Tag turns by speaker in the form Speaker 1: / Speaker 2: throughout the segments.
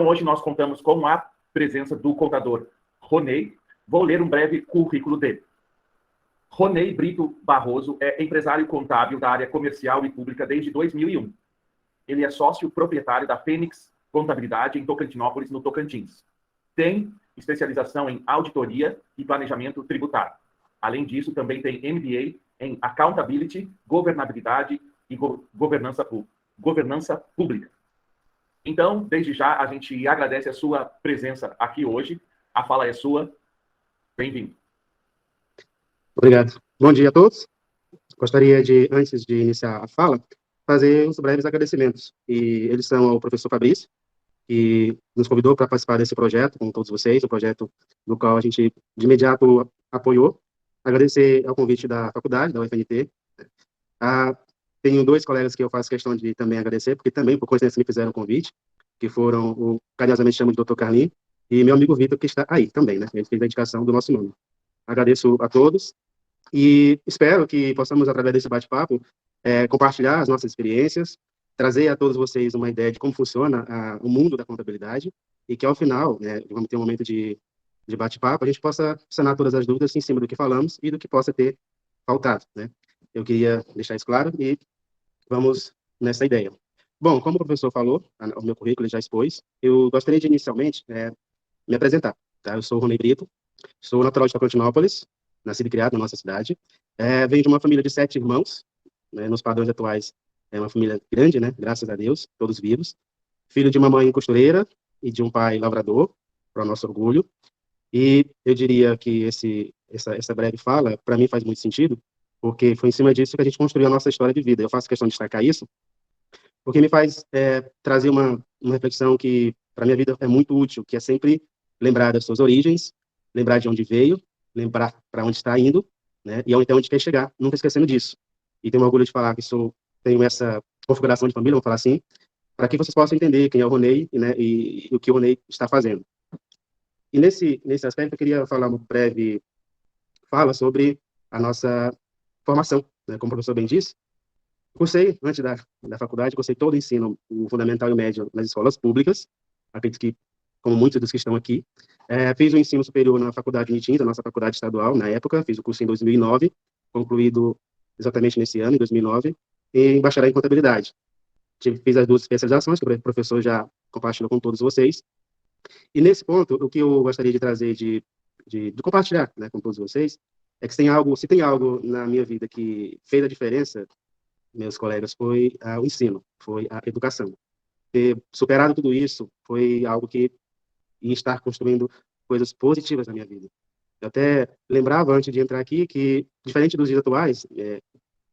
Speaker 1: Hoje nós contamos com a presença do contador Ronei. Vou ler um breve currículo dele. Ronei Brito Barroso é empresário contábil da área comercial e pública desde 2001. Ele é sócio proprietário da Fênix Contabilidade em Tocantinópolis, no Tocantins. Tem especialização em auditoria e planejamento tributário. Além disso, também tem MBA em Accountability, Governabilidade e Governança Pública. Então, desde já, a gente agradece a sua presença aqui hoje. A fala é sua. Bem-vindo.
Speaker 2: Obrigado. Bom dia a todos. Gostaria de, antes de iniciar a fala, fazer uns breves agradecimentos. E eles são ao professor Fabrício, que nos convidou para participar desse projeto com todos vocês, o projeto no qual a gente, de imediato, apoiou. Agradecer ao convite da faculdade, da UFNT. Tenho dois colegas que eu faço questão de também agradecer, porque também, por coincidência, me fizeram o convite, que foram, carinhosamente chamo de Dr. Carlinhos, e meu amigo Vitor, que está aí também, né? Ele fez a indicação do nosso nome. Agradeço a todos e espero que possamos, através desse bate-papo, compartilhar as nossas experiências, trazer a todos vocês uma ideia de como funciona o mundo da contabilidade e que, ao final, né, vamos ter um momento de bate-papo, a gente possa sanar todas as dúvidas em cima do que falamos e do que possa ter faltado, né? Eu queria deixar isso claro e vamos nessa ideia. Bom, como o professor falou, o meu currículo ele já expôs, eu gostaria de, inicialmente, me apresentar. Tá? Eu sou o Ronei Brito, sou natural de Tocantinópolis, nascido e criado na nossa cidade. Venho de uma família de 7 irmãos, né, nos padrões atuais, é uma família grande, né, graças a Deus, todos vivos. Filho de uma mãe costureira e de um pai lavrador, para o nosso orgulho. E eu diria que essa breve fala, para mim, faz muito sentido, porque foi em cima disso que a gente construiu a nossa história de vida. Eu faço questão de destacar isso, porque me faz trazer uma reflexão que, para a minha vida, é muito útil, que é sempre lembrar das suas origens, lembrar de onde veio, lembrar para onde está indo, né, e até onde quer chegar, nunca esquecendo disso. E tenho orgulho de falar que tenho essa configuração de família, vamos falar assim, para que vocês possam entender quem é o Ronei, né, e o que o Ronei está fazendo. E nesse aspecto, eu queria falar uma breve fala sobre a nossa formação, né, como o professor bem disse. Cursei, antes da faculdade, cursei todo o ensino, o fundamental e o médio, nas escolas públicas, acredito que, como muitos dos que estão aqui. Fiz o ensino superior na Faculdade Unitins, a nossa faculdade estadual, na época, fiz o curso em 2009, concluído exatamente nesse ano, em 2009, em bacharel em contabilidade. Fiz as 2 especializações, que o professor já compartilhou com todos vocês. E nesse ponto, o que eu gostaria de trazer, de compartilhar, né, com todos vocês, é que se tem algo na minha vida que fez a diferença, meus colegas, foi o ensino, foi a educação. Ter superado tudo isso foi algo que ia estar construindo coisas positivas na minha vida. Eu até lembrava, antes de entrar aqui, que, diferente dos dias atuais,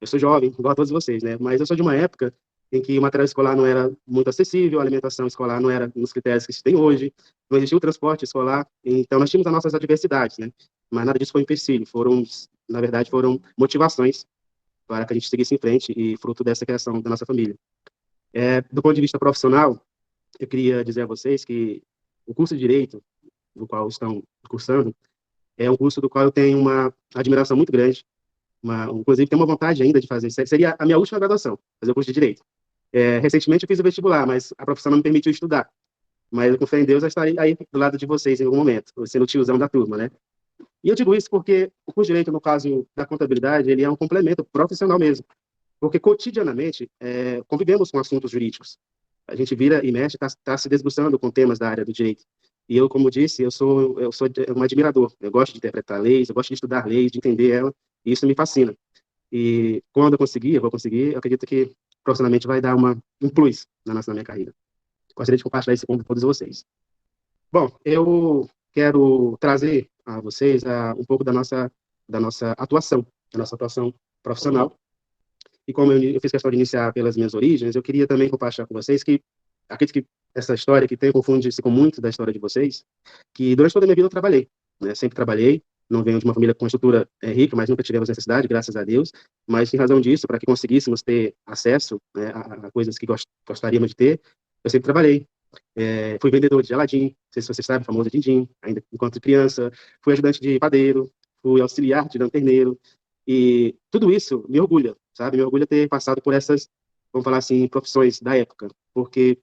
Speaker 2: eu sou jovem, igual a todos vocês, né? Mas eu sou de uma época em que o material escolar não era muito acessível, a alimentação escolar não era nos critérios que se tem hoje, não existia o transporte escolar, então nós tínhamos as nossas adversidades, né? Mas nada disso foi um empecilho, na verdade, foram motivações para que a gente seguisse em frente e fruto dessa criação da nossa família. Do ponto de vista profissional, eu queria dizer a vocês que o curso de Direito, do qual estão cursando, é um curso do qual eu tenho uma admiração muito grande, inclusive tenho uma vontade ainda de fazer, seria a minha última graduação, fazer o curso de Direito. Recentemente eu fiz o vestibular, mas a profissão não me permitiu estudar. Mas com fé em Deus, eu estarei aí do lado de vocês em algum momento, sendo o tiozão da turma, né? E eu digo isso porque o curso de Direito, no caso da contabilidade, ele é um complemento profissional mesmo, porque cotidianamente convivemos com assuntos jurídicos. A gente vira e mexe, está se debruçando com temas da área do direito. E eu, como disse, eu sou um admirador. Eu gosto de interpretar leis, eu gosto de estudar leis, de entender ela, e isso me fascina. E quando eu vou conseguir, eu acredito que profissionalmente vai dar um plus na minha carreira. Gostaria de compartilhar isso com todos vocês. Bom, eu quero trazer a vocês um pouco da nossa atuação, profissional. E como eu fiz questão de iniciar pelas minhas origens, eu queria também compartilhar com vocês que acredito que essa história que confunde-se com muito da história de vocês, que durante toda a minha vida eu trabalhei, né? Sempre trabalhei, não venho de uma família com estrutura rica, mas nunca tivemos necessidade, graças a Deus, mas em razão disso, para que conseguíssemos ter acesso, né, a coisas que gostaríamos de ter, eu sempre trabalhei. Fui vendedor de geladim, não sei se vocês sabem, o famoso din-din, ainda enquanto criança, fui ajudante de padeiro, fui auxiliar de lanterneiro, e tudo isso me orgulha, sabe? Me orgulha ter passado por essas, vamos falar assim, profissões da época, porque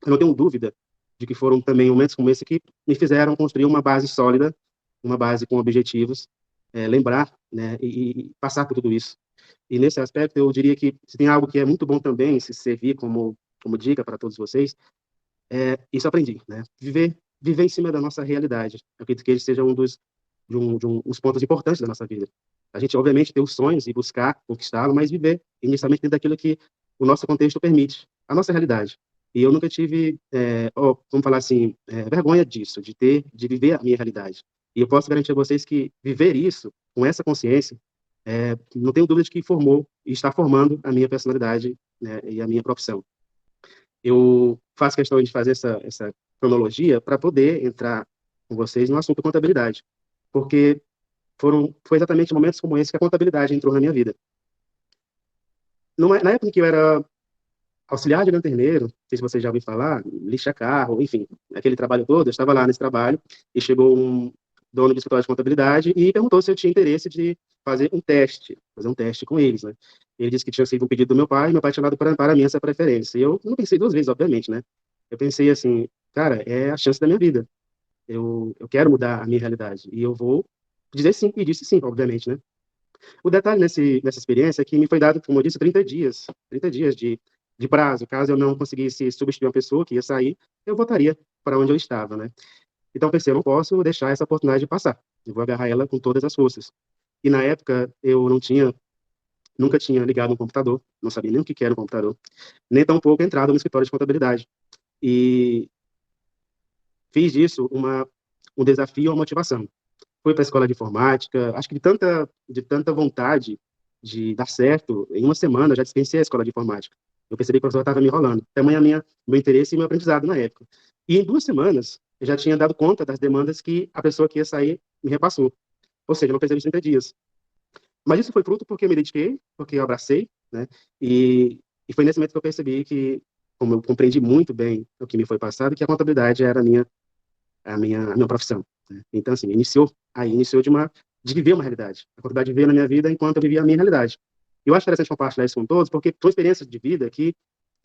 Speaker 2: eu não tenho dúvida de que foram também momentos como esse que me fizeram construir uma base sólida, uma base com objetivos, lembrar, né, e passar por tudo isso. E nesse aspecto, eu diria que se tem algo que é muito bom também, se servir como dica para todos vocês, isso eu aprendi, né? Viver em cima da nossa realidade. Eu acredito que ele seja uns pontos importantes da nossa vida. A gente, obviamente, ter os sonhos e buscar conquistá-lo, mas viver inicialmente dentro daquilo que o nosso contexto permite, a nossa realidade. E eu nunca tive, vamos falar assim, vergonha disso, de viver a minha realidade. E eu posso garantir a vocês que viver isso, com essa consciência, não tenho dúvida de que formou e está formando a minha personalidade, né, e a minha profissão. Eu faço questão de fazer essa cronologia para poder entrar com vocês no assunto contabilidade, porque foi exatamente momentos como esse que a contabilidade entrou na minha vida. Na época em que eu era auxiliar de lanterneiro, não sei se vocês já ouviram falar, lixa carro, enfim, aquele trabalho todo, eu estava lá nesse trabalho e chegou um dono de escritório de contabilidade e perguntou se eu tinha interesse de fazer um teste com eles, né? Ele disse que tinha sido um pedido do meu pai tinha dado para mim essa preferência. E eu não pensei duas vezes, obviamente, né? Eu pensei assim, cara, é a chance da minha vida. Eu quero mudar a minha realidade e eu vou dizer sim, e disse sim, obviamente, né? O detalhe nessa experiência é que me foi dado, como eu disse, 30 dias de prazo. Caso eu não conseguisse substituir uma pessoa que ia sair, eu voltaria para onde eu estava, né? Então, eu pensei, eu não posso deixar essa oportunidade passar. Eu vou agarrar ela com todas as forças. E na época, eu nunca tinha ligado um computador, não sabia nem o que era um computador, nem tampouco entrado no escritório de contabilidade. E fiz disso um desafio, uma motivação. Fui para a escola de informática, acho que de tanta vontade de dar certo, em uma semana eu já dispensei a escola de informática. Eu percebi que o professor estava me enrolando. Tamanho meu interesse e meu aprendizado na época. E em 2 semanas, eu já tinha dado conta das demandas que a pessoa que ia sair me repassou. Ou seja, não precisei de 30 dias. Mas isso foi fruto porque eu me dediquei, porque eu abracei, né? E foi nesse momento que eu percebi que, como eu compreendi muito bem o que me foi passado, que a contabilidade era a minha profissão, né? Então, assim, iniciou de viver uma realidade. A contabilidade veio na minha vida enquanto eu vivia a minha realidade. Eu acho interessante compartilhar isso com todos, porque são experiências de vida que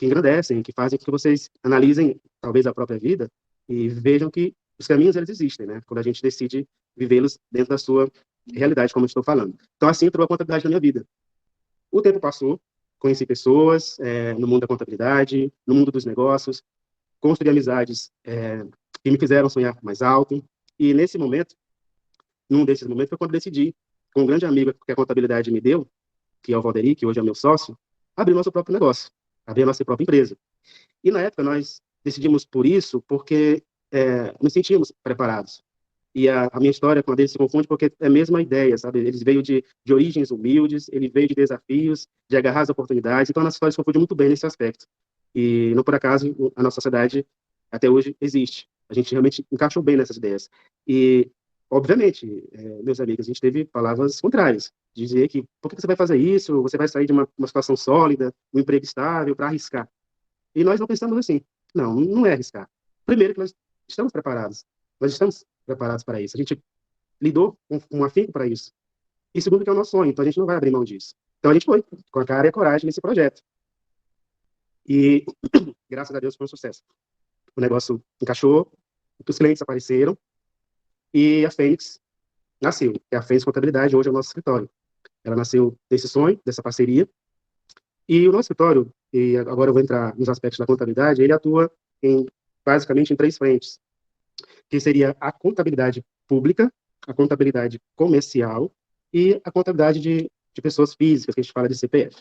Speaker 2: engrandecem, que fazem com que vocês analisem, talvez, a própria vida e vejam que os caminhos, eles existem, né? Quando a gente decide vivê-los dentro da sua realidade, como eu estou falando. Então, assim entrou a contabilidade na minha vida. O tempo passou, conheci pessoas no mundo da contabilidade, no mundo dos negócios, construí amizades que me fizeram sonhar mais alto. E num desses momentos, foi quando eu decidi, com um grande amigo que a contabilidade me deu, que é o Valderi, que hoje é meu sócio, abrir nosso próprio negócio, abrir a nossa própria empresa. E na época nós decidimos por isso porque nos sentíamos preparados. E a minha história com a dele se confunde porque é a mesma ideia, sabe? Eles veio de origens humildes, ele veio de desafios, de agarrar as oportunidades, então a nossa história se confunde muito bem nesse aspecto. E não por acaso a nossa sociedade até hoje existe. A gente realmente encaixou bem nessas ideias. E, obviamente, meus amigos, a gente teve palavras contrárias. Dizer que, por que você vai fazer isso? Você vai sair de uma situação sólida, um emprego estável, para arriscar. E nós não pensamos assim. Não, não é arriscar. Primeiro que nós estamos preparados. Nós estamos preparados para isso. A gente lidou com um afinco para isso. E segundo que é o nosso sonho, então a gente não vai abrir mão disso. Então a gente foi com a cara e a coragem nesse projeto. E, graças a Deus, foi um sucesso. O negócio encaixou, os clientes apareceram e a Fênix nasceu. A Fênix Contabilidade hoje é o nosso escritório. Ela nasceu desse sonho, dessa parceria. E o nosso escritório, e agora eu vou entrar nos aspectos da contabilidade, ele atua basicamente em 3 frentes, que seria a contabilidade pública, a contabilidade comercial e a contabilidade de pessoas físicas, que a gente fala de CPF.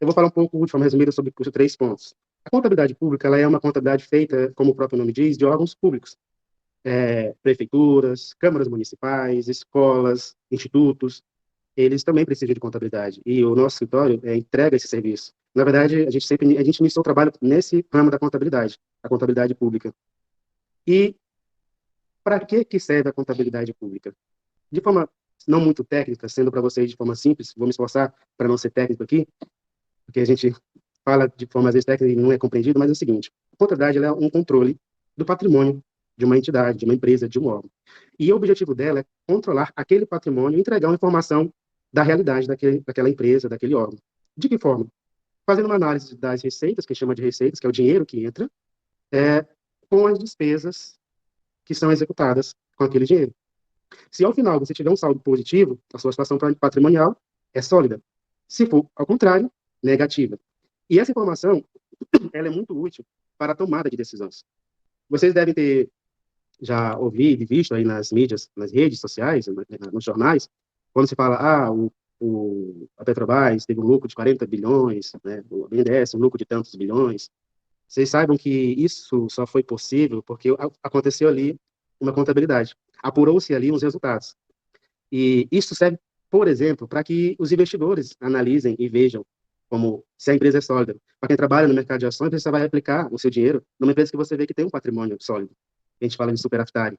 Speaker 2: Eu vou falar um pouco, de forma resumida, sobre os 3 pontos. A contabilidade pública, ela é uma contabilidade feita, como o próprio nome diz, de órgãos públicos. Prefeituras, câmaras municipais, escolas, institutos, eles também precisam de contabilidade. E o nosso escritório entrega esse serviço. Na verdade, a gente iniciou o trabalho nesse ramo da contabilidade, a contabilidade pública. E para que serve a contabilidade pública? De forma não muito técnica, sendo para vocês de forma simples, vou me esforçar para não ser técnico aqui, porque a gente fala de forma às vezes técnica e não é compreendido, mas é o seguinte: a contabilidade ela é um controle do patrimônio de uma entidade, de uma empresa, de um órgão. E o objetivo dela é controlar aquele patrimônio e entregar uma informação da realidade daquela empresa, daquele órgão. De que forma? Fazendo uma análise das receitas, que chama de receitas, que é o dinheiro que entra, com as despesas que são executadas com aquele dinheiro. Se ao final você tiver um saldo positivo, a sua situação patrimonial é sólida. Se for ao contrário, negativa. E essa informação, ela é muito útil para a tomada de decisões. Vocês devem ter já ouvido e visto aí nas mídias, nas redes sociais, nos jornais, quando se fala, a Petrobras teve um lucro de 40 bilhões, né, o BNDES um lucro de tantos bilhões. Vocês saibam que isso só foi possível porque aconteceu ali uma contabilidade. Apurou-se ali os resultados. E isso serve, por exemplo, para que os investidores analisem e vejam como se a empresa é sólida. Para quem trabalha no mercado de ações, você vai aplicar o seu dinheiro numa empresa que você vê que tem um patrimônio sólido. A gente fala de superavitário.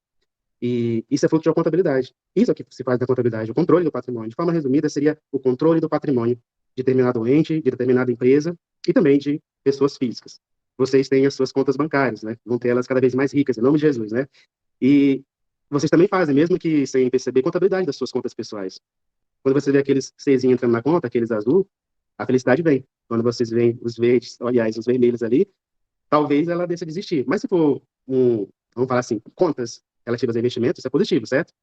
Speaker 2: E isso é fruto de uma contabilidade. Isso é o que se faz da contabilidade, o controle do patrimônio. De forma resumida, seria o controle do patrimônio de determinado ente, de determinada empresa e também de pessoas físicas. Vocês têm as suas contas bancárias, né? Vão ter elas cada vez mais ricas, em nome de Jesus, né? E vocês também fazem, mesmo que sem perceber, contabilidade das suas contas pessoais. Quando você vê aqueles Czinho entrando na conta, aqueles azul, a felicidade vem. Quando vocês veem os verdes, aliás, os vermelhos ali, talvez ela deixe de existir. Mas se for vamos falar assim, contas relativas a investimentos, isso é positivo, certo?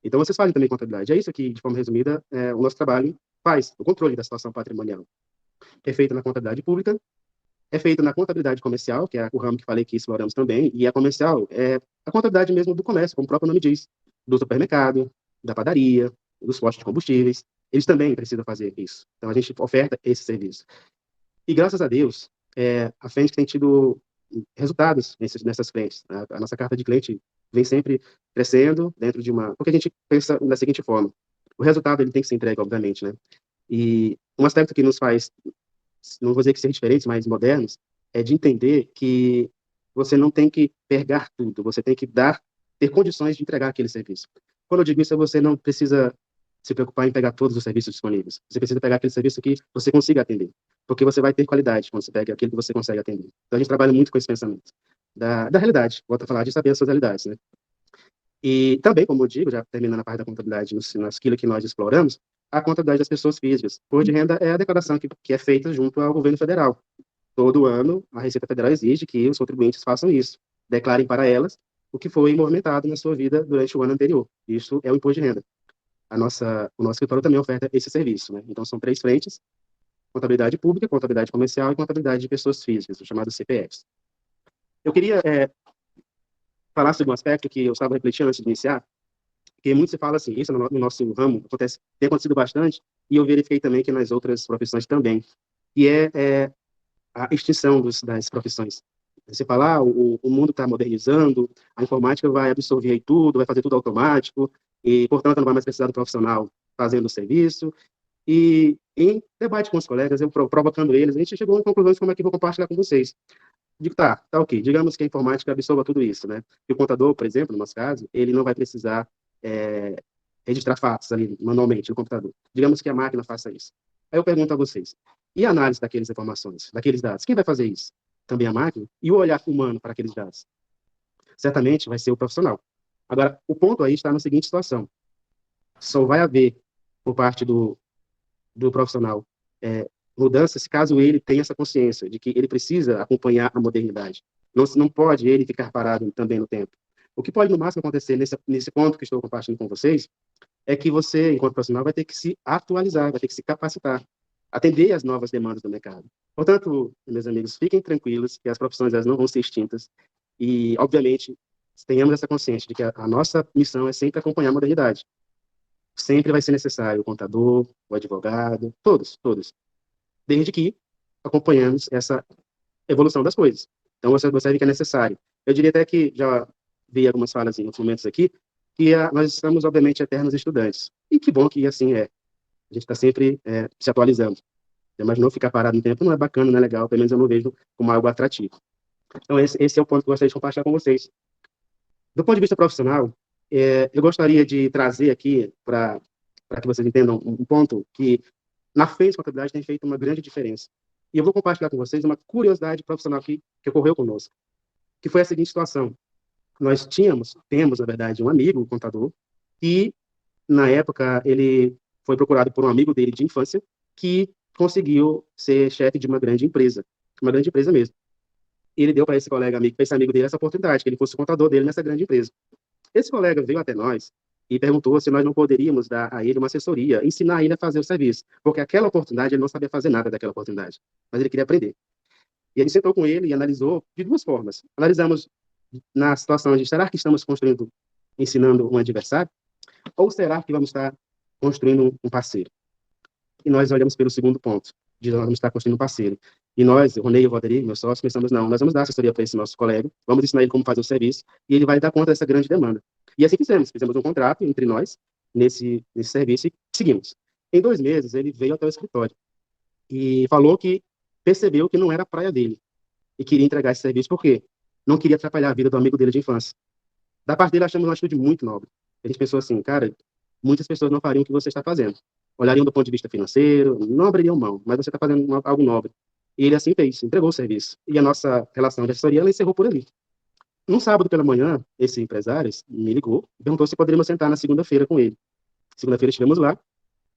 Speaker 2: Então vocês fazem também contabilidade. É isso que, de forma resumida, o nosso trabalho faz, o controle da situação patrimonial. É feito na contabilidade pública, é feito na contabilidade comercial, que é o ramo que falei que exploramos também, e a comercial é a contabilidade mesmo do comércio, como o próprio nome diz, do supermercado, da padaria, dos postos de combustíveis. Eles também precisam fazer isso. Então a gente oferta esse serviço. E graças a Deus, a frente tem tido resultados nessas frentes. A nossa carta de cliente vem sempre crescendo dentro de uma... Porque a gente pensa da seguinte forma, o resultado ele tem que ser entregue, obviamente, né? E um aspecto que nos faz, não vou dizer que ser diferentes, mas modernos, é de entender que você não tem que pegar tudo, você tem que ter condições de entregar aquele serviço. Quando eu digo isso, você não precisa se preocupar em pegar todos os serviços disponíveis. Você precisa pegar aquele serviço que você consiga atender, porque você vai ter qualidade quando você pega aquilo que você consegue atender. Então, a gente trabalha muito com esse pensamento da realidade, volto a falar de saber as suas realidades, né? E também, como eu digo, já terminando a parte da contabilidade, naquilo que nós exploramos, a contabilidade das pessoas físicas. Por de renda é a declaração que é feita junto ao governo federal. Todo ano, a Receita Federal exige que os contribuintes façam isso, declarem para elas o que foi movimentado na sua vida durante o ano anterior. Isso é o imposto de renda. O nosso escritório também oferta esse serviço, né? Então, são 3 frentes: contabilidade pública, contabilidade comercial e contabilidade de pessoas físicas, os chamados CPFs. Eu queria falar sobre um aspecto que eu estava refletindo antes de iniciar, que muito se fala assim, isso no nosso ramo tem acontecido bastante, e eu verifiquei também que nas outras profissões também, e é a extinção das profissões. Você fala, o mundo está modernizando, a informática vai absorver aí tudo, vai fazer tudo automático, e, portanto, não vai mais precisar do profissional fazendo o serviço. E, em debate com os colegas, eu provocando eles, a gente chegou a conclusões como é que eu vou compartilhar com vocês. Digo, tá ok. Digamos que a informática absorva tudo isso, né? E o contador, por exemplo, no nosso caso, ele não vai precisar registrar fatos ali manualmente no computador. Digamos que a máquina faça isso. Aí eu pergunto a vocês, e a análise daquelas informações, daqueles dados? Quem vai fazer isso? Também a máquina? E o olhar humano para aqueles dados? Certamente vai ser o profissional. Agora, o ponto aí está na seguinte situação. Só vai haver, por parte do profissional, mudanças caso ele tenha essa consciência de que ele precisa acompanhar a modernidade. Não pode ele ficar parado também no tempo. O que pode, no máximo, acontecer nesse ponto que estou compartilhando com vocês é que você, enquanto profissional, vai ter que se atualizar, vai ter que se capacitar, atender às novas demandas do mercado. Portanto, meus amigos, fiquem tranquilos que as profissões elas não vão ser extintas e, obviamente, tenhamos essa consciência de que a nossa missão é sempre acompanhar a modernidade. Sempre vai ser necessário o contador, o advogado, todos, desde que acompanhamos essa evolução das coisas. Então, você observa que é necessário. Eu diria até que já vi algumas falas em outros momentos aqui, que nós estamos, obviamente, eternos estudantes. E que bom que assim é. A gente está sempre se atualizando. Você imaginou ficar parado no tempo? Não é bacana, não é legal, pelo menos eu não vejo como algo atrativo. Então, esse é o ponto que eu gostaria de compartilhar com vocês. Do ponto de vista profissional, eu gostaria de trazer aqui, para que vocês entendam, um ponto que, na frente de contabilidade, tem feito uma grande diferença. E eu vou compartilhar com vocês uma curiosidade profissional que ocorreu conosco, que foi a seguinte situação. Nós temos, na verdade, um amigo, um contador, que, na época, ele foi procurado por um amigo dele de infância, que conseguiu ser chefe de uma grande empresa mesmo. e ele deu para esse colega amigo, para esse amigo dele, essa oportunidade, que ele fosse o contador dele nessa grande empresa. Esse colega veio até nós e perguntou se nós não poderíamos dar a ele uma assessoria, ensinar ele a fazer o serviço, porque aquela oportunidade, ele não sabia fazer nada daquela oportunidade, mas ele queria aprender. E a gente sentou com ele e analisou de duas formas. Analisamos na situação de, será que estamos construindo, ensinando um adversário? Ou será que vamos estar construindo um parceiro? E nós olhamos pelo segundo ponto, de nós vamos estar construindo um parceiro. E nós, o Ronei e o Rodrigo, meus sócios, pensamos, não, nós vamos dar assessoria para esse nosso colega, vamos ensinar ele como fazer o serviço, e ele vai dar conta dessa grande demanda. E assim fizemos um contrato entre nós, nesse serviço, e seguimos. Em 2 meses, ele veio até o escritório e falou que percebeu que não era a praia dele, e queria entregar esse serviço, porque não queria atrapalhar a vida do amigo dele de infância. Da parte dele, achamos uma atitude muito nobre. A gente pensou assim, cara, muitas pessoas não fariam o que você está fazendo. Olhariam do ponto de vista financeiro, não abririam mão, mas você está fazendo algo nobre. E ele assim fez, entregou o serviço. E a nossa relação de assessoria, ela encerrou por ali. No sábado pela manhã, esse empresário me ligou e perguntou se poderíamos sentar na segunda-feira com ele. Segunda-feira estivemos lá,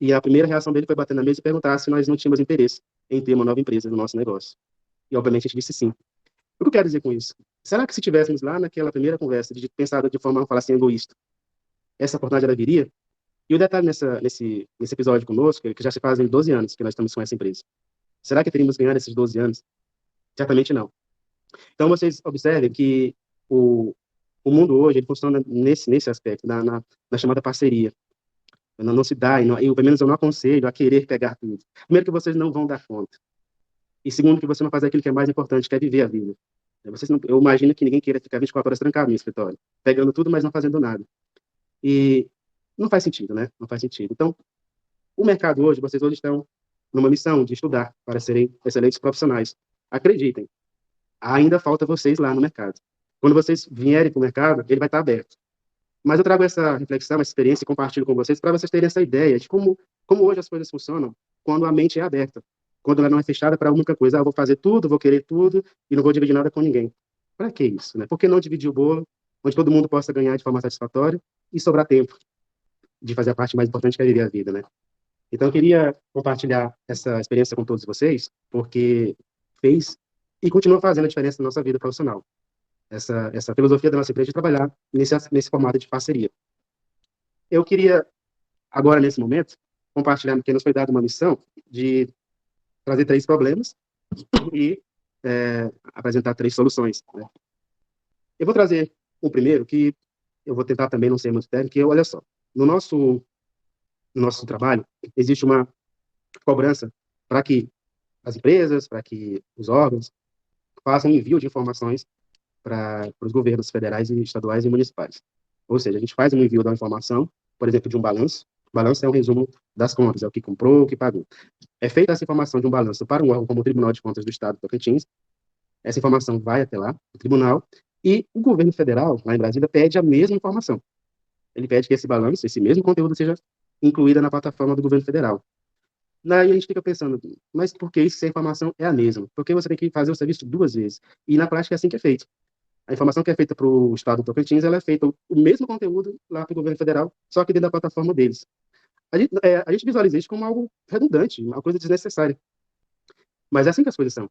Speaker 2: e a primeira reação dele foi bater na mesa e perguntar se nós não tínhamos interesse em ter uma nova empresa no nosso negócio. E, obviamente, a gente disse sim. O que eu quero dizer com isso? Será que se tivéssemos lá naquela primeira conversa, de pensado de forma, falar assim, egoísta, essa oportunidade ela viria? E o detalhe nesse episódio conosco, é que já se fazem 12 anos que nós estamos com essa empresa. Será que teríamos ganhado esses 12 anos? Certamente não. Então, vocês observem que o mundo hoje ele funciona nesse aspecto, na chamada parceria. Não se dá, pelo menos eu não aconselho a querer pegar tudo. Primeiro que vocês não vão dar conta. E segundo que você não faz aquilo que é mais importante, que é viver a vida. Eu imagino que ninguém queira ficar 24 horas trancado no escritório, pegando tudo, mas não fazendo nada. E não faz sentido, né? Não faz sentido. Então, o mercado hoje, vocês hoje estão numa missão de estudar para serem excelentes profissionais. Acreditem, ainda falta vocês lá no mercado. Quando vocês vierem para o mercado, ele vai estar aberto. Mas eu trago essa reflexão, essa experiência e compartilho com vocês para vocês terem essa ideia de como hoje as coisas funcionam quando a mente é aberta, quando ela não é fechada para a única coisa. Eu vou fazer tudo, vou querer tudo e não vou dividir nada com ninguém. Para que isso, né? Por que não dividir o bolo, onde todo mundo possa ganhar de forma satisfatória e sobrar tempo de fazer a parte mais importante, que é viver a vida, né? Então, eu queria compartilhar essa experiência com todos vocês, porque fez e continua fazendo a diferença na nossa vida profissional. Essa filosofia da nossa empresa de trabalhar nesse formato de parceria. Eu queria, agora, nesse momento, compartilhar, porque nos foi dada uma missão de trazer 3 problemas e apresentar 3 soluções, né? Eu vou trazer o primeiro, que eu vou tentar também não ser muito técnico, que olha só, no nosso trabalho, existe uma cobrança para que as empresas, para que os órgãos façam envio de informações para os governos federais, e estaduais e municipais. Ou seja, a gente faz um envio da informação, por exemplo, de um balanço. O balanço é um resumo das contas, é o que comprou, o que pagou. É feita essa informação de um balanço para um órgão como o Tribunal de Contas do Estado do Tocantins. Essa informação vai até lá, o tribunal, e o governo federal, lá em Brasília, pede a mesma informação. Ele pede que esse balanço, esse mesmo conteúdo, seja incluída na plataforma do governo federal. Daí a gente fica pensando, mas por que isso se a informação é a mesma? Por que você tem que fazer o serviço 2 vezes? E na prática é assim que é feito. A informação que é feita para o Estado do Tocantins, ela é feita o mesmo conteúdo lá para o governo federal, só que dentro da plataforma deles. A gente visualiza isso como algo redundante, uma coisa desnecessária. Mas é assim que as coisas são.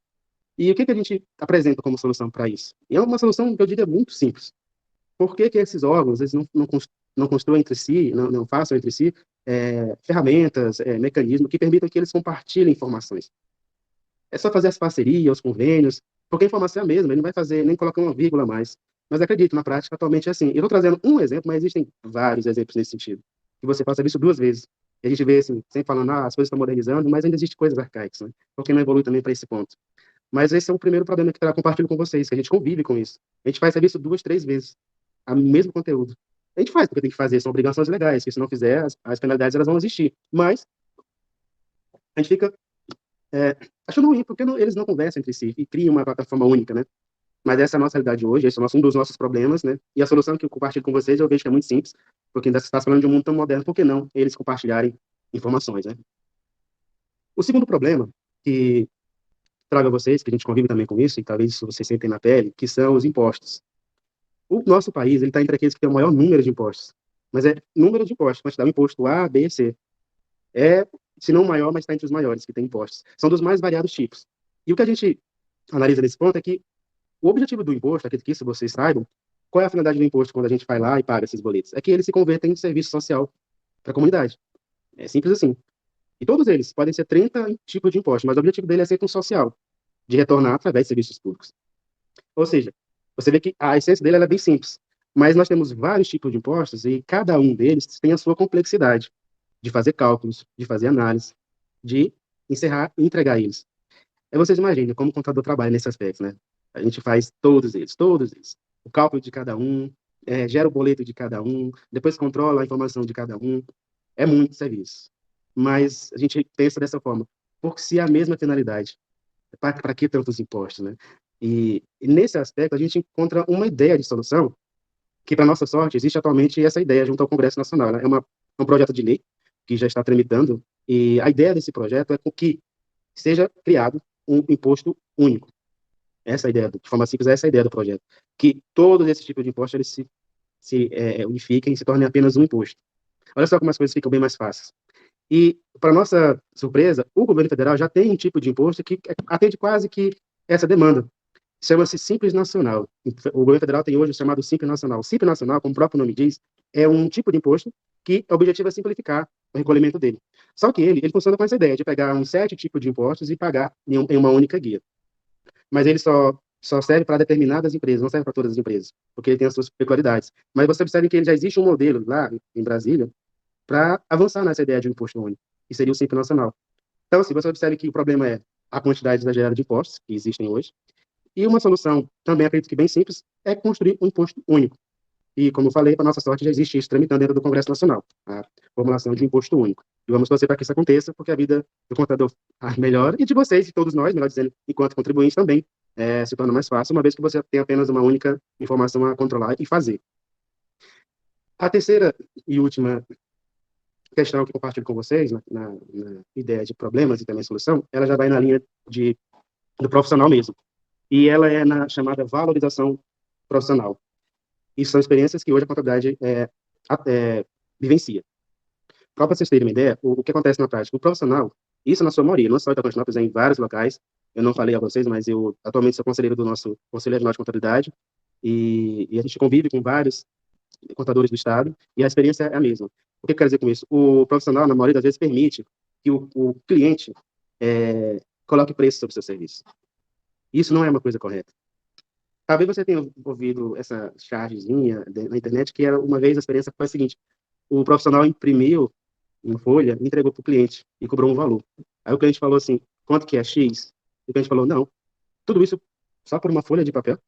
Speaker 2: E o que a gente apresenta como solução para isso? E é uma solução que eu diria muito simples. Por que esses órgãos eles não construam entre si, não façam entre si ferramentas, mecanismos que permitam que eles compartilhem informações? É só fazer as parcerias, os convênios, porque a informação é a mesma, ele não vai fazer, nem colocar uma vírgula a mais. Mas acredito, na prática, atualmente é assim. Eu estou trazendo um exemplo, mas existem vários exemplos nesse sentido. Que você faça isso 2 vezes. E a gente vê, assim, sempre falando, as coisas estão modernizando, mas ainda existem coisas arcaicas, né? Porque não evolui também para esse ponto. Mas esse é o primeiro problema que eu compartilho com vocês, que a gente convive com isso. A gente faz serviço 2, 3 vezes, o mesmo conteúdo. A gente faz porque tem que fazer, são obrigações legais, que se não fizer, as penalidades elas vão existir. Mas a gente fica achando ruim, porque eles não conversam entre si e criam uma plataforma única, né? Mas essa é a nossa realidade hoje, esse é um dos nossos problemas, né? E a solução que eu compartilho com vocês, eu vejo que é muito simples, porque ainda se está falando de um mundo tão moderno, por que não eles compartilharem informações, né? O segundo problema que trago a vocês, que a gente convive também com isso, e talvez isso vocês sentem na pele, que são os impostos. O nosso país, ele está entre aqueles que tem o maior número de impostos. Mas é número de impostos, mas dá o imposto A, B, C. Se não o maior, mas está entre os maiores que tem impostos. São dos mais variados tipos. E o que a gente analisa nesse ponto é que O objetivo do imposto, acredito que isso vocês saibam, qual é a finalidade do imposto quando a gente vai lá e paga esses boletos? É que ele se converta em serviço social para a comunidade. É simples assim. E todos eles podem ser 30 tipos de impostos, mas o objetivo dele é sempre um social, de retornar através de serviços públicos. Ou seja, você vê que a essência dele ela é bem simples, mas nós temos vários tipos de impostos e cada um deles tem a sua complexidade de fazer cálculos, de fazer análise, de encerrar e entregar eles. Aí vocês imaginem como o contador trabalha nesse aspecto, né? A gente faz todos eles, todos eles. O cálculo de cada um, gera o boleto de cada um, depois controla a informação de cada um. É muito serviço. Mas a gente pensa dessa forma, porque se é a mesma finalidade, para que tantos impostos, né? E nesse aspecto, a gente encontra uma ideia de solução que, para nossa sorte, existe atualmente essa ideia junto ao Congresso Nacional. Né? É um projeto de lei que já está tramitando, e a ideia desse projeto é que seja criado um imposto único. Essa é a ideia, de forma simples, essa é a ideia do projeto. Que todos esses tipos de impostos eles se unifiquem e se tornem apenas um imposto. Olha só como as coisas ficam bem mais fáceis. E, para nossa surpresa, o governo federal já tem um tipo de imposto que atende quase que essa demanda. Chama-se Simples Nacional. O governo federal tem hoje o chamado Simples Nacional. O Simples Nacional, como o próprio nome diz, é um tipo de imposto que o objetivo é simplificar o recolhimento dele. Só que ele funciona com essa ideia de pegar uns 7 tipos de impostos e pagar em uma única guia. Mas ele só serve para determinadas empresas, não serve para todas as empresas, porque ele tem as suas peculiaridades. Mas você observa que ele já existe um modelo lá em Brasília para avançar nessa ideia de um imposto único, que seria o Simples Nacional. Então, assim, você observa que o problema é a quantidade exagerada de impostos que existem hoje, e uma solução, também acredito que bem simples, é construir um imposto único. E, como eu falei, para nossa sorte, já existe isso tramitando dentro do Congresso Nacional, a formulação de um imposto único. E vamos torcer para que isso aconteça, porque a vida do contador melhora, e de vocês, e todos nós, melhor dizendo, enquanto contribuintes também, se torna mais fácil, uma vez que você tem apenas uma única informação a controlar e fazer. A terceira e última questão que compartilho com vocês, na ideia de problemas e também solução, ela já vai na linha do profissional mesmo. E ela é na chamada valorização profissional. Isso são experiências que hoje a contabilidade vivencia. Só para vocês terem uma ideia, o que acontece na prática? O profissional, isso na sua maioria, não só em Itacontinópolis, é em vários locais. Eu não falei a vocês, mas eu atualmente sou conselheiro do nosso Conselho Regional de Contabilidade e a gente convive com vários contadores do Estado e a experiência é a mesma. O que eu quero dizer com isso? O profissional, na maioria das vezes, permite que o cliente coloque preço sobre o seu serviço. Isso não é uma coisa correta. Talvez você tenha ouvido essa chargezinha na internet, que era uma vez a experiência foi a seguinte: o profissional imprimiu uma folha, entregou para o cliente e cobrou um valor. Aí o cliente falou assim: quanto que é X? E o cliente falou: não, tudo isso só por uma folha de papel?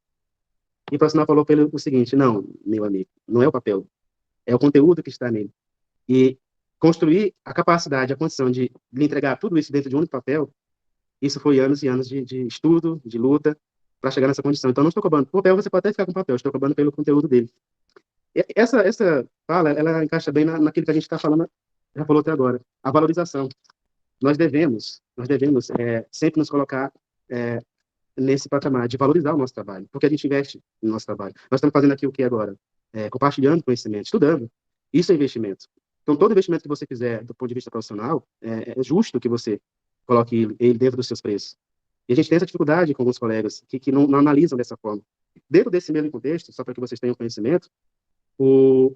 Speaker 2: E o profissional falou para ele o seguinte: não, meu amigo, não é o papel, é o conteúdo que está nele. E construir a capacidade, a condição de lhe entregar tudo isso dentro de um único papel, isso foi anos e anos de estudo, de luta, para chegar nessa condição. Então, não estou cobrando o papel, você pode até ficar com o papel, estou cobrando pelo conteúdo dele. E essa fala, ela encaixa bem naquilo que a gente está falando, já falou até agora, a valorização. Nós devemos sempre nos colocar nesse patamar de valorizar o nosso trabalho, porque a gente investe no nosso trabalho. Nós estamos fazendo aqui o que agora? Compartilhando conhecimento, estudando. Isso é investimento. Então, todo investimento que você fizer do ponto de vista profissional, é justo que você coloque ele dentro dos seus preços. E a gente tem essa dificuldade com alguns colegas que não analisam dessa forma. Dentro desse mesmo contexto, só para que vocês tenham conhecimento, o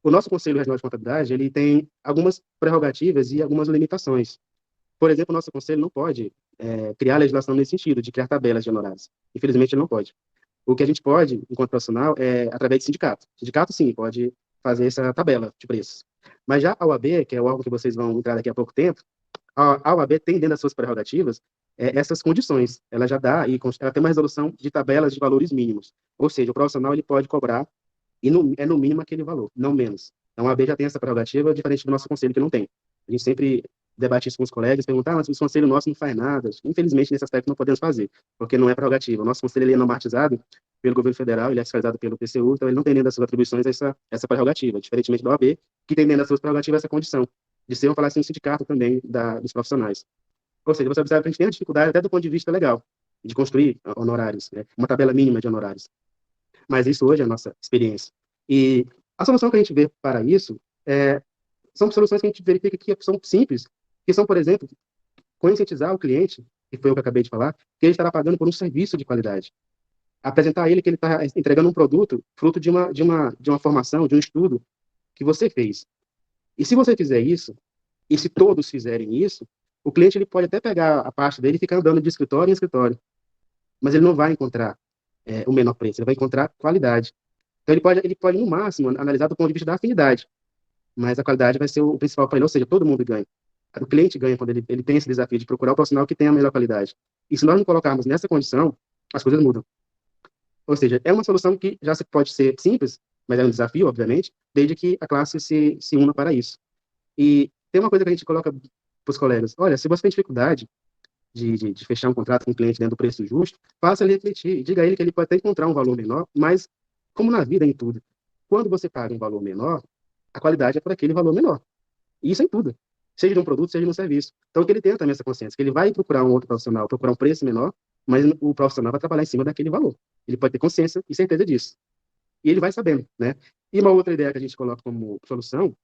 Speaker 2: nosso Conselho Regional de Contabilidade ele tem algumas prerrogativas e algumas limitações. Por exemplo, o nosso conselho não pode criar legislação nesse sentido, de criar tabelas de honorários. Infelizmente, ele não pode. O que a gente pode, enquanto profissional, é através de sindicato. Sindicato, sim, pode fazer essa tabela de preços. Mas já a OAB, que é o órgão que vocês vão entrar daqui a pouco tempo, a OAB tem dentro das suas prerrogativas essas condições. Ela já dá, e ela tem uma resolução de tabelas de valores mínimos. Ou seja, o profissional ele pode cobrar, e no mínimo aquele valor, não menos. Então, a OAB já tem essa prerrogativa, diferente do nosso conselho, que não tem. A gente sempre debate isso com os colegas, perguntar, mas o conselho nosso não faz nada. Infelizmente, nesse aspecto, não podemos fazer, porque não é prerrogativa. O nosso conselho ele é normatizado pelo governo federal, ele é fiscalizado pelo TCU, então ele não tem dentro das suas atribuições essa prerrogativa, diferentemente da OAB, que tem dentro das suas prerrogativas essa condição de ser, vamos falar assim, um sindicato também dos profissionais. Ou seja, você observa que a gente tem a dificuldade, até do ponto de vista legal, de construir honorários, né? Uma tabela mínima de honorários. Mas isso hoje é a nossa experiência. E a solução que a gente vê para isso são soluções que a gente verifica que são simples, que são, por exemplo, conscientizar o cliente, que foi o que eu acabei de falar, que ele estará pagando por um serviço de qualidade. apresentar a ele que ele está entregando um produto fruto de uma formação, de um estudo que você fez. E se você fizer isso, e se todos fizerem isso, o cliente ele pode até pegar a parte dele e ficar andando de escritório em escritório, mas ele não vai encontrar o menor preço, ele vai encontrar qualidade. Então, ele pode, no máximo, analisar do ponto de vista da afinidade, mas a qualidade vai ser o principal para ele, ou seja, todo mundo ganha. O cliente ganha quando ele tem esse desafio de procurar o profissional que tem a melhor qualidade. E se nós não colocarmos nessa condição, as coisas mudam. Ou seja, é uma solução que já se pode ser simples, mas é um desafio, obviamente, desde que a classe se una para isso. E tem uma coisa que a gente coloca para os colegas: olha, se você tem dificuldade de fechar um contrato com um cliente dentro do preço justo, faça ele refletir, diga a ele que ele pode até encontrar um valor menor, mas, como na vida, em tudo, quando você paga um valor menor, a qualidade é por aquele valor menor. E isso é em tudo, seja de um produto, seja de um serviço. Então, que ele tenha também essa consciência, que ele vai procurar um outro profissional, procurar um preço menor, mas o profissional vai trabalhar em cima daquele valor. Ele pode ter consciência e certeza disso. E ele vai sabendo, né? E uma outra ideia que a gente coloca como solução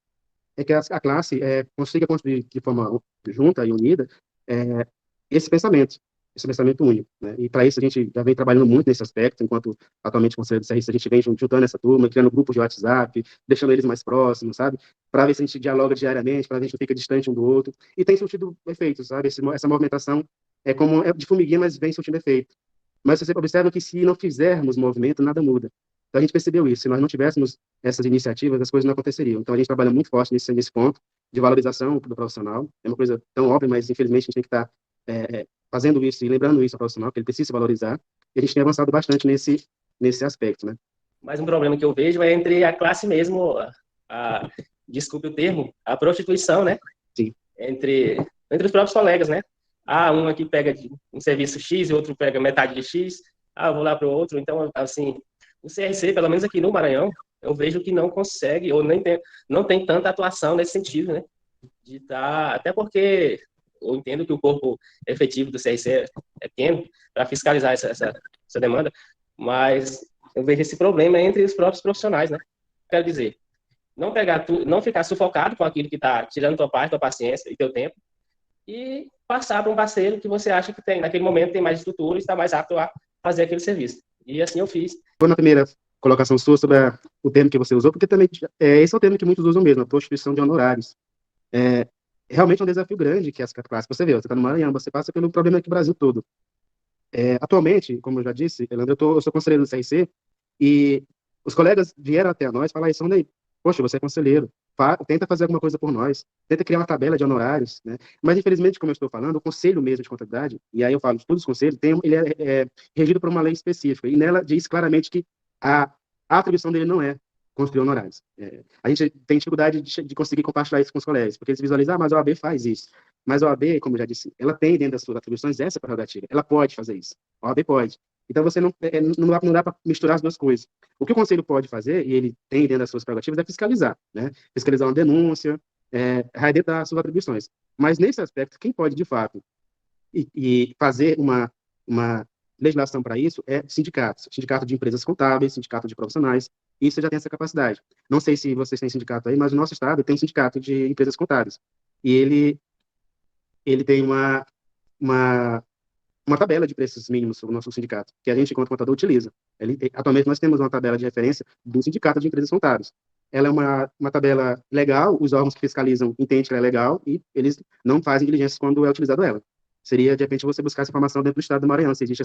Speaker 2: é que a classe consiga construir de forma junta e unida é, esse pensamento, esse pensamento único, né? E para isso a gente já vem trabalhando muito nesse aspecto, enquanto atualmente conselheiro do CRC, a gente vem juntando essa turma, criando grupos de WhatsApp, deixando eles mais próximos, sabe? Para ver se a gente dialoga diariamente, para ver se a gente não fica distante um do outro, e tem surtido efeito, sabe? Essa movimentação é de formiguinha, mas vem surtindo efeito. Mas você observa que se não fizermos movimento, nada muda. Então a gente percebeu isso. Se nós não tivéssemos essas iniciativas, as coisas não aconteceriam. Então a gente trabalha muito forte nesse ponto de valorização do profissional. É uma coisa tão óbvia, mas infelizmente a gente tem que estar fazendo isso e lembrando isso ao profissional, que ele precisa se valorizar. E a gente tem avançado bastante nesse aspecto, né?
Speaker 3: Mas um problema que eu vejo é entre a classe mesmo, desculpe o termo, a prostituição, né?
Speaker 2: Sim.
Speaker 3: Entre os próprios colegas, né? Um aqui pega um serviço X e outro pega metade de X. Eu vou lá para o outro. Então, assim, o CRC, pelo menos aqui no Maranhão, eu vejo que não consegue, ou nem não tem tanta atuação nesse sentido, né? Até porque eu entendo que o corpo efetivo do CRC é pequeno para fiscalizar essa demanda, mas eu vejo esse problema entre os próprios profissionais, né? Quero dizer, não ficar sufocado com aquilo que está tirando tua parte, tua paciência e teu tempo, e passar para um parceiro que você acha que naquele momento tem mais estrutura e está mais apto a fazer aquele serviço. E assim eu fiz.
Speaker 2: Vou na primeira colocação sua sobre o termo que você usou, porque também esse é o termo que muitos usam mesmo, a prostituição de honorários. Realmente é um desafio grande que essa classe, você vê, você está no Maranhão, você passa pelo problema aqui no Brasil todo. Atualmente, como eu já disse, Elandro, eu sou conselheiro do CRC, e os colegas vieram até nós falar isso, daí, poxa, você é conselheiro, tenta fazer alguma coisa por nós, tenta criar uma tabela de honorários, né? Mas, infelizmente, como eu estou falando, o conselho mesmo de contabilidade, e aí eu falo, todos os conselhos, ele é regido por uma lei específica, e nela diz claramente que a atribuição dele não é construir honorários. A gente tem dificuldade de conseguir compartilhar isso com os colegas, porque eles visualizam, mas a OAB faz isso. Mas a OAB, como eu já disse, ela tem dentro das suas atribuições essa prerrogativa, ela pode fazer isso, a OAB pode. Então, você não dá para misturar as duas coisas. O que o conselho pode fazer, e ele tem dentro das suas prerrogativas, é fiscalizar, né? Fiscalizar uma denúncia, vai dentro das suas atribuições. Mas, nesse aspecto, quem pode, de fato, e fazer uma legislação para isso é sindicatos, sindicato de empresas contábeis, sindicato de profissionais, isso já tem essa capacidade. Não sei se vocês têm sindicato aí, mas o nosso estado tem um sindicato de empresas contábeis. E ele tem uma tabela de preços mínimos sobre o nosso sindicato, que a gente, enquanto contador, utiliza. Atualmente, nós temos uma tabela de referência do Sindicato de Empresas Contábeis. Ela é uma tabela legal, os órgãos que fiscalizam entendem que ela é legal e eles não fazem diligências quando é utilizado ela. Seria, de repente, você buscar essa informação dentro do Estado do Maranhão, se existe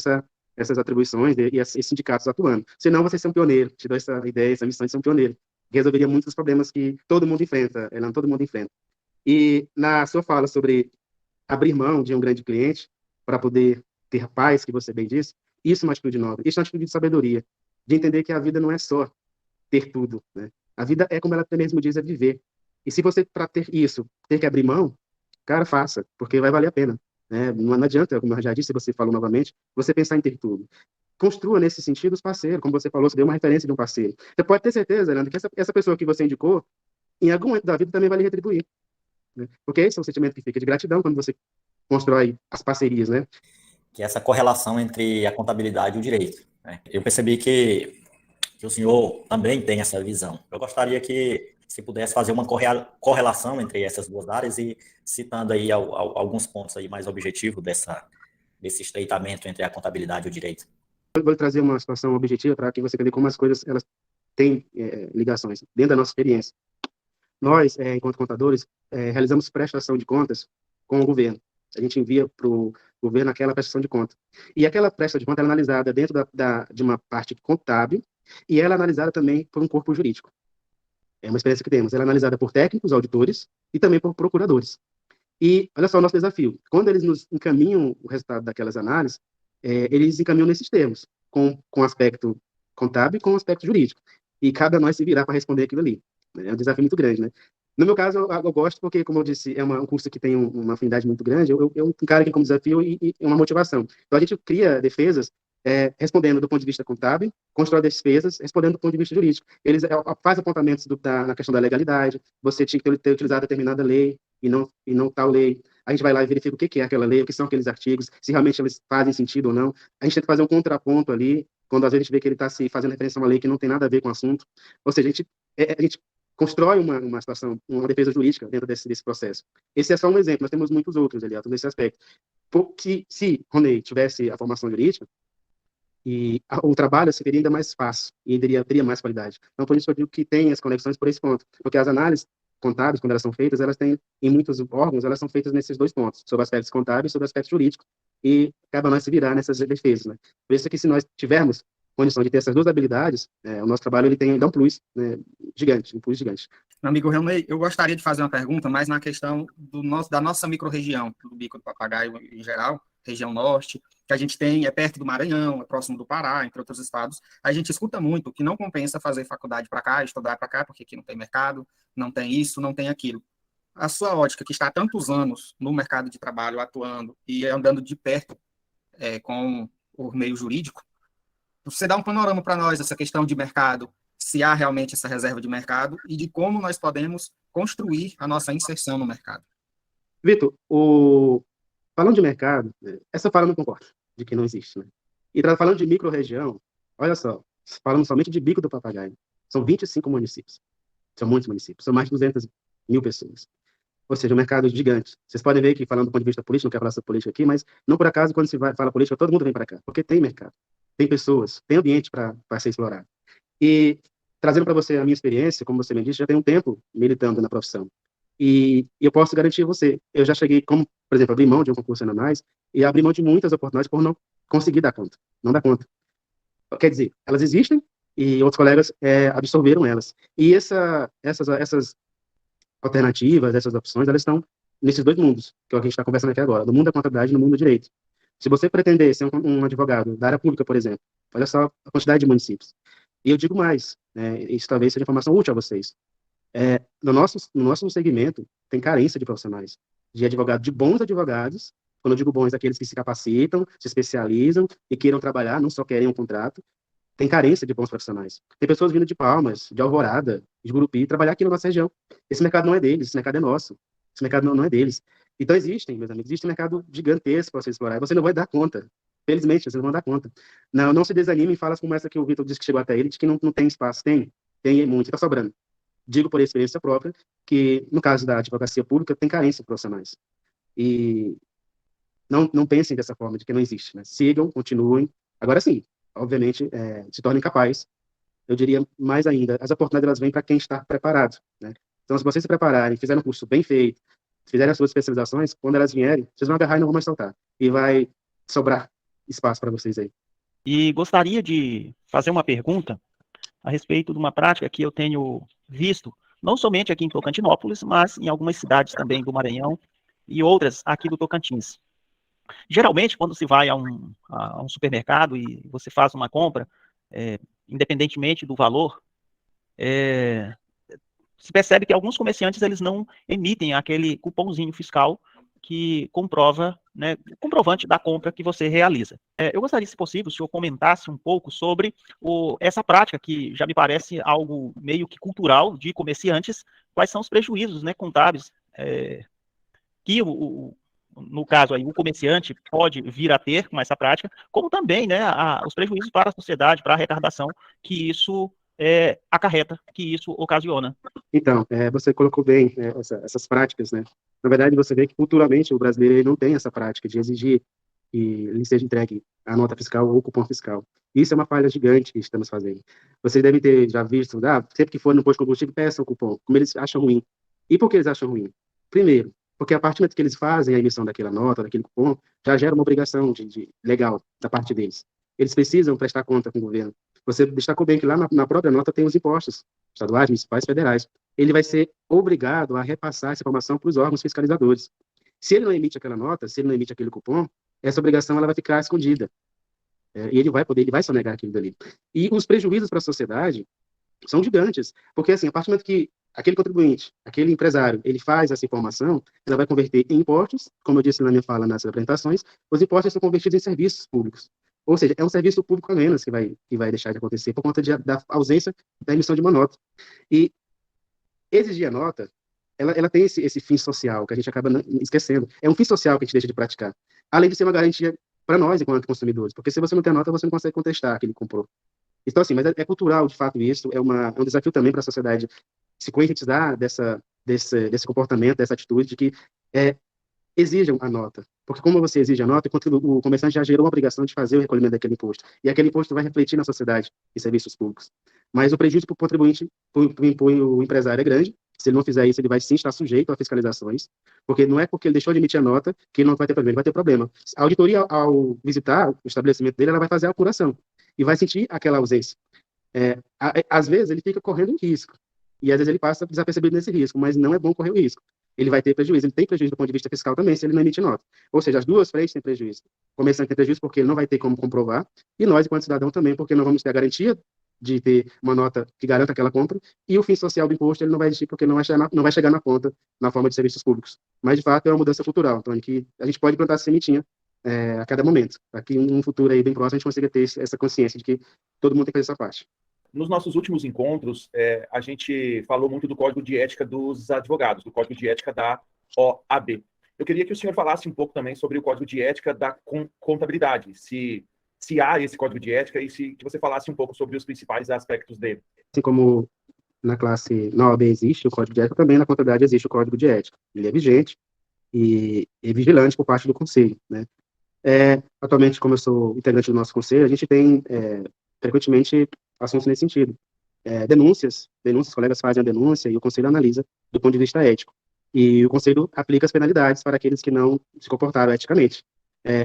Speaker 2: essas atribuições e esses sindicatos atuando. Senão, você ser um pioneiro, te dou essa ideia, essa missão de ser um pioneiro, que resolveria muitos dos problemas que todo mundo enfrenta, todo mundo enfrenta. E na sua fala sobre abrir mão de um grande cliente para poder ter paz, que você bem disse, isso é uma atitude nobre, isso é uma atitude de sabedoria, de entender que a vida não é só ter tudo, né? A vida é, como ela mesmo diz, é viver. E se você, para ter isso, ter que abrir mão, cara, faça, porque vai valer a pena, né? Não adianta, como eu já disse, você falou novamente, você pensar em ter tudo. Construa nesse sentido os parceiros, como você falou, você deu uma referência de um parceiro. Você pode ter certeza, Leandro, que essa pessoa que você indicou, em algum momento da vida também vai lhe retribuir, né? Porque esse é o sentimento que fica de gratidão quando você constrói as parcerias, né?
Speaker 4: Que é essa correlação entre a contabilidade e o direito, né? Eu percebi que o senhor também tem essa visão. Eu gostaria que se pudesse fazer uma correlação entre essas duas áreas e citando aí alguns pontos aí mais objetivos desse estreitamento entre a contabilidade e o direito.
Speaker 2: Eu vou trazer uma situação objetiva para que você entenda como as coisas elas têm ligações dentro da nossa experiência. Nós, enquanto contadores, realizamos prestação de contas com o governo. A gente envia para o governo aquela prestação de conta. E aquela prestação de conta é analisada dentro de uma parte contábil e ela é analisada também por um corpo jurídico. É uma experiência que temos. Ela é analisada por técnicos, auditores e também por procuradores. E olha só o nosso desafio. Quando eles nos encaminham o resultado daquelas análises, eles encaminham nesses termos, com aspecto contábil e com aspecto jurídico. E cabe a nós se virar para responder aquilo ali. É um desafio muito grande, né? No meu caso, eu gosto porque, como eu disse, é um curso que tem uma afinidade muito grande. Eu encaro aqui como desafio e uma motivação. Então, a gente cria defesas respondendo do ponto de vista contábil, constrói defesas respondendo do ponto de vista jurídico. Eles fazem apontamentos na questão da legalidade, você tinha que ter utilizado determinada lei e não tal lei. A gente vai lá e verifica o que é aquela lei, o que são aqueles artigos, se realmente eles fazem sentido ou não. A gente tenta fazer um contraponto ali, quando às vezes a gente vê que ele está se fazendo referência a uma lei que não tem nada a ver com o assunto. Ou seja, a gente constrói uma situação, uma defesa jurídica dentro desse processo. Esse é só um exemplo, nós temos muitos outros, Elielton, nesse aspecto. Porque se Ronei tivesse a formação jurídica, o trabalho seria ainda mais fácil e teria mais qualidade. Então, por isso eu digo que tem as conexões por esse ponto, porque as análises contábeis, quando elas são feitas, elas têm, em muitos órgãos, elas são feitas nesses dois pontos, sobre aspectos contábeis e sobre aspectos jurídicos, e cabe a nós se virar nessas defesas, né? Por isso que se nós tivermos condição de ter essas duas habilidades, o nosso trabalho ele dá um plus, né, gigante, um plus gigante.
Speaker 5: Meu amigo René, eu gostaria de fazer uma pergunta, mais na questão da nossa micro-região, do Bico do Papagaio em geral, região norte, que a gente tem, é perto do Maranhão, é próximo do Pará, entre outros estados. A gente escuta muito que não compensa fazer faculdade para cá, estudar para cá, porque aqui não tem mercado, não tem isso, não tem aquilo. A sua ótica, que está há tantos anos no mercado de trabalho, atuando e andando de perto com o meio jurídico, você dá um panorama para nós dessa questão de mercado, se há realmente essa reserva de mercado e de como nós podemos construir a nossa inserção no mercado.
Speaker 2: Vitor, falando de mercado, essa fala eu não concordo, de que não existe, né? E falando de micro-região, olha só, falando somente de Bico do Papagaio, são 25 municípios, são muitos municípios, são mais de 200 mil pessoas. Ou seja, um mercado gigante. Vocês podem ver que, falando do ponto de vista político, não quero falar sobre política aqui, mas não por acaso, quando se fala política, todo mundo vem para cá, porque tem mercado, tem pessoas, tem ambiente para ser explorado. E trazendo para você a minha experiência, como você me disse, já tem um tempo militando na profissão. E eu posso garantir a você, eu já cheguei, como, por exemplo, abrir mão de um concurso Ananás e abrir mão de muitas oportunidades por não conseguir dar conta, não dar conta. Quer dizer, elas existem e outros colegas absorveram elas. E essas alternativas, essas opções, elas estão nesses dois mundos, que é o que a gente está conversando aqui agora, no mundo da contabilidade e no mundo do direito. Se você pretender ser um advogado da área pública, por exemplo, olha só a quantidade de municípios. E eu digo mais, isso talvez seja informação útil a vocês. No nosso segmento, tem carência de profissionais, de bons advogados. Quando eu digo bons, aqueles que se capacitam, se especializam e queiram trabalhar, não só querem um contrato. Tem carência de bons profissionais. Tem pessoas vindo de Palmas, de Alvorada, de Gurupi, trabalhar aqui na nossa região. Esse mercado não é deles, esse mercado é nosso. Esse mercado não é deles. Então, meus amigos, existe um mercado gigantesco para você explorar, e você não vai dar conta. Felizmente, vocês não vão dar conta. Não se desanime em falas como essa que o Vitor disse que chegou até ele, de que não tem espaço. Tem muito, está sobrando. Digo por experiência própria que, no caso da advocacia pública, tem carência de profissionais. E não pensem dessa forma, de que não existe, né? Sigam, continuem. Agora sim, obviamente, se tornem capazes. Eu diria mais ainda, as oportunidades elas vêm para quem está preparado, né? Então, se vocês se prepararem, fizerem um curso bem feito, fizerem as suas especializações, quando elas vierem, vocês vão agarrar e não vão mais saltar. E vai sobrar espaço para vocês aí.
Speaker 6: E gostaria de fazer uma pergunta a respeito de uma prática que eu tenho visto, não somente aqui em Tocantinópolis, mas em algumas cidades também do Maranhão e outras aqui do Tocantins. Geralmente, quando se vai a um supermercado e você faz uma compra, independentemente do valor, se percebe que alguns comerciantes eles não emitem aquele cupomzinho fiscal que comprova, né, o comprovante da compra que você realiza. Eu gostaria, se possível, o senhor comentasse um pouco sobre essa prática, que já me parece algo meio que cultural de comerciantes, quais são os prejuízos, né, contábeis que no caso aí, o comerciante pode vir a ter com essa prática, como também, né, os prejuízos para a sociedade, para a arrecadação que isso acarreta, que isso ocasiona.
Speaker 2: Então, você colocou bem essas práticas, né? Na verdade, você vê que culturalmente o brasileiro ele não tem essa prática de exigir que lhe seja entregue a nota fiscal ou o cupom fiscal. Isso é uma falha gigante que estamos fazendo. Vocês devem ter já visto, sempre que for no posto de combustível, peçam o cupom, como eles acham ruim. E por que eles acham ruim? Primeiro, porque a partir do momento que eles fazem a emissão daquela nota, daquele cupom, já gera uma obrigação legal da parte deles. Eles precisam prestar conta com o governo. Você destacou bem que lá na própria nota tem os impostos estaduais, municipais, federais. Ele vai ser obrigado a repassar essa informação para os órgãos fiscalizadores. Se ele não emite aquela nota, se ele não emite aquele cupom, essa obrigação ela vai ficar escondida. E ele vai sonegar aquilo dali. E os prejuízos para a sociedade são gigantes, porque assim, a partir do momento que aquele contribuinte, aquele empresário, ele faz essa informação, ela vai converter em impostos, como eu disse na minha fala nas apresentações, os impostos são convertidos em serviços públicos. Ou seja, é um serviço público a menos que vai deixar de acontecer por conta da ausência da emissão de uma nota. E exigir a nota, ela tem esse fim social que a gente acaba esquecendo. É um fim social que a gente deixa de praticar. Além de ser uma garantia para nós, enquanto consumidores, porque se você não tem nota, você não consegue contestar aquilo que comprou. Então, assim, mas é cultural, de fato, isso. É um desafio também para a sociedade se conscientizar desse comportamento, dessa atitude, de que exijam a nota. Porque como você exige a nota, o comerciante já gerou a obrigação de fazer o recolhimento daquele imposto. E aquele imposto vai refletir na sociedade, em serviços públicos. Mas o prejuízo para o contribuinte, para o empresário é grande. Se ele não fizer isso, ele vai sim estar sujeito a fiscalizações, porque não é porque ele deixou de emitir a nota que ele não vai ter problema, ele vai ter problema. A auditoria, ao visitar o estabelecimento dele, ela vai fazer a apuração e vai sentir aquela ausência. Às vezes, ele fica correndo um risco, e às vezes ele passa desapercebido nesse risco, mas não é bom correr o risco. Ele vai ter prejuízo, ele tem prejuízo do ponto de vista fiscal também, se ele não emite nota. Ou seja, as duas frentes têm prejuízo. O comerciante tem prejuízo porque ele não vai ter como comprovar, e nós, enquanto cidadão, também, porque não vamos ter a garantia de ter uma nota que garanta aquela compra, e o fim social do imposto ele não vai existir porque não vai chegar na conta na forma de serviços públicos. Mas, de fato, é uma mudança cultural, então, que a gente pode plantar essa sementinha a cada momento, para que em um futuro aí bem próximo a gente consiga ter essa consciência de que todo mundo tem que fazer essa parte.
Speaker 1: Nos nossos últimos encontros, a gente falou muito do Código de Ética dos advogados, do Código de Ética da OAB. Eu queria que o senhor falasse um pouco também sobre o Código de Ética da contabilidade, se há esse Código de Ética e que você falasse um pouco sobre os principais aspectos dele.
Speaker 2: Assim como na OAB existe o Código de Ética, também na contabilidade existe o Código de Ética. Ele é vigente e é vigilante por parte do Conselho, né? Atualmente, como eu sou integrante do nosso Conselho, a gente tem frequentemente assuntos nesse sentido. Denúncias, colegas fazem a denúncia e o Conselho analisa do ponto de vista ético. E o Conselho aplica as penalidades para aqueles que não se comportaram eticamente.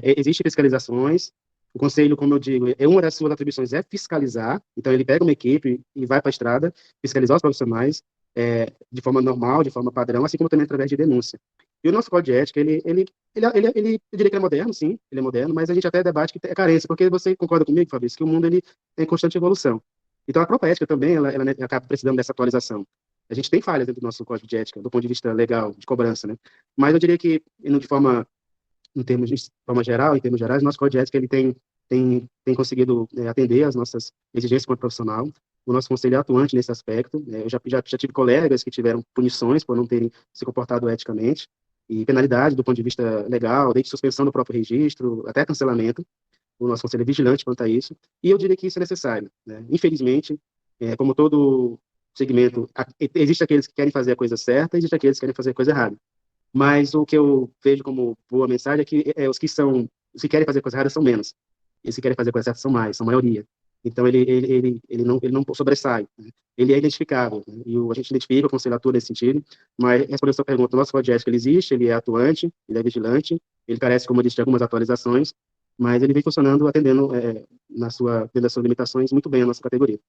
Speaker 2: Existem fiscalizações. O Conselho, como eu digo, uma das suas atribuições é fiscalizar. Então, ele pega uma equipe e vai para a estrada, fiscalizar os profissionais de forma normal, de forma padrão, assim como também através de denúncia. E o nosso Código de Ética, ele eu diria que ele é moderno, sim, ele é moderno, mas a gente até debate que é carência, porque você concorda comigo, Fabrício, que o mundo ele é em constante evolução. Então, a própria ética também, ela acaba precisando dessa atualização. A gente tem falhas dentro do nosso Código de Ética, do ponto de vista legal, de cobrança, né? Mas eu diria que, de forma geral, em termos gerais, o nosso Código de Ética, ele tem conseguido atender às nossas exigências como profissional. O nosso conselho é atuante nesse aspecto. Eu já tive colegas que tiveram punições por não terem se comportado eticamente, e penalidade do ponto de vista legal, desde suspensão do próprio registro, até cancelamento. O nosso conselho é vigilante quanto a isso, e eu diria que isso é necessário, né? Infelizmente, como todo segmento, existe aqueles que querem fazer a coisa certa e existe aqueles que querem fazer a coisa errada. Mas o que eu vejo como boa mensagem é que os que querem fazer a coisa errada são menos, e os que querem fazer a coisa certa são mais, são maioria. Então, ele não sobressai, né? Ele é identificável, né? E a gente identifica, o conselho atua nesse sentido, mas, respondendo a sua pergunta, o nosso Código de Ética, ele existe, ele é atuante, ele é vigilante, ele carece, como eu disse, de algumas atualizações, mas ele vem funcionando, atendendo, dentro das suas limitações, muito bem a nossa categoria.